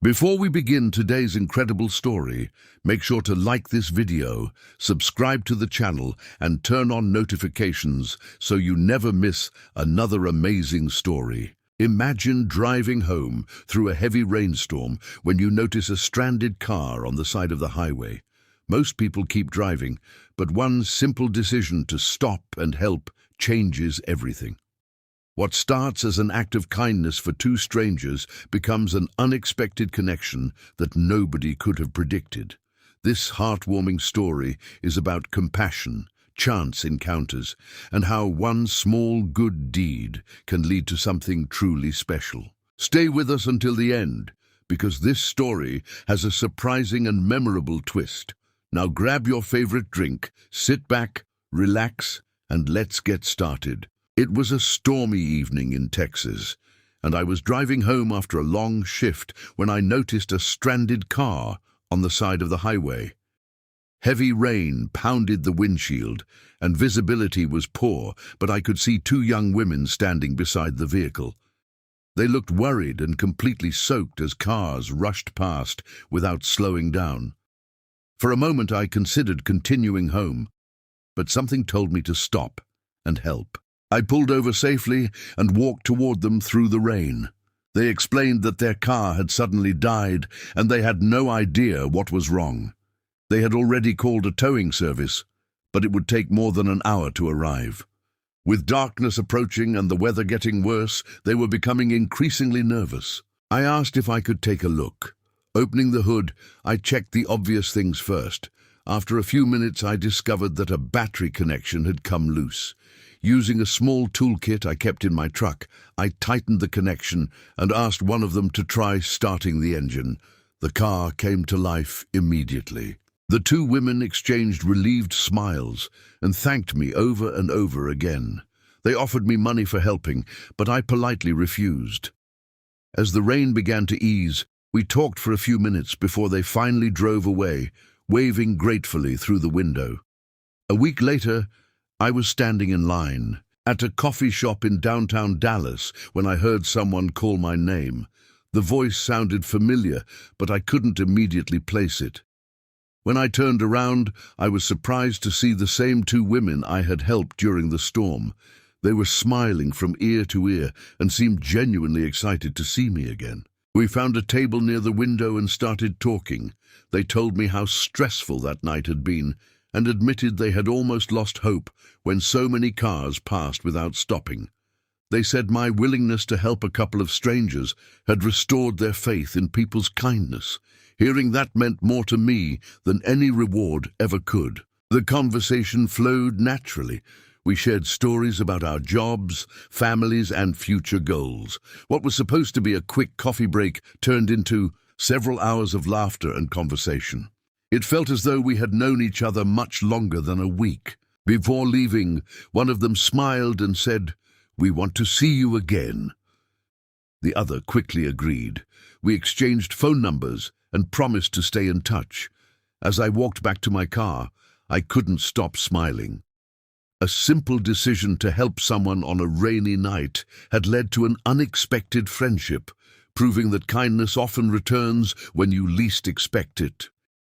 Before we begin today's incredible story, make sure to like this video, subscribe to the channel, and turn on notifications so you never miss another amazing story. Imagine driving home through a heavy rainstorm when you notice a stranded car on the side of the highway. Most people keep driving, but one simple decision to stop and help changes everything. What starts as an act of kindness for two strangers becomes an unexpected connection that nobody could have predicted. This heartwarming story is about compassion, chance encounters, and how one small good deed can lead to something truly special. Stay with us until the end, because this story has a surprising and memorable twist. Now grab your favorite drink, sit back, relax, and let's get started. It was a stormy evening in Texas, and I was driving home after a long shift when I noticed a stranded car on the side of the highway. Heavy rain pounded the windshield, and visibility was poor, but I could see two young women standing beside the vehicle. They looked worried and completely soaked as cars rushed past without slowing down. For a moment I considered continuing home, but something told me to stop and help. I pulled over safely and walked toward them through the rain. They explained that their car had suddenly died and they had no idea what was wrong. They had already called a towing service, but it would take more than an hour to arrive. With darkness approaching and the weather getting worse, they were becoming increasingly nervous. I asked if I could take a look. Opening the hood, I checked the obvious things first. After a few minutes, I discovered that a battery connection had come loose. Using a small toolkit I kept in my truck, I tightened the connection and asked one of them to try starting the engine. The car came to life immediately. The two women exchanged relieved smiles and thanked me over and over again. They offered me money for helping, but I politely refused. As the rain began to ease, we talked for a few minutes before they finally drove away, waving gratefully through the window. A week later, I was standing in line at a coffee shop in downtown Dallas when I heard someone call my name. The voice sounded familiar, but I couldn't immediately place it. When I turned around, I was surprised to see the same two women I had helped during the storm. They were smiling from ear to ear and seemed genuinely excited to see me again. We found a table near the window and started talking. They told me how stressful that night had been and admitted they had almost lost hope when so many cars passed without stopping. They said my willingness to help a couple of strangers had restored their faith in people's kindness. Hearing that meant more to me than any reward ever could. The conversation flowed naturally. We shared stories about our jobs, families, and future goals. What was supposed to be a quick coffee break turned into several hours of laughter and conversation. It felt as though we had known each other much longer than a week. Before leaving, one of them smiled and said, "We want to see you again." The other quickly agreed. We exchanged phone numbers and promised to stay in touch. As I walked back to my car, I couldn't stop smiling. A simple decision to help someone on a rainy night had led to an unexpected friendship, proving that kindness often returns when you least expect it.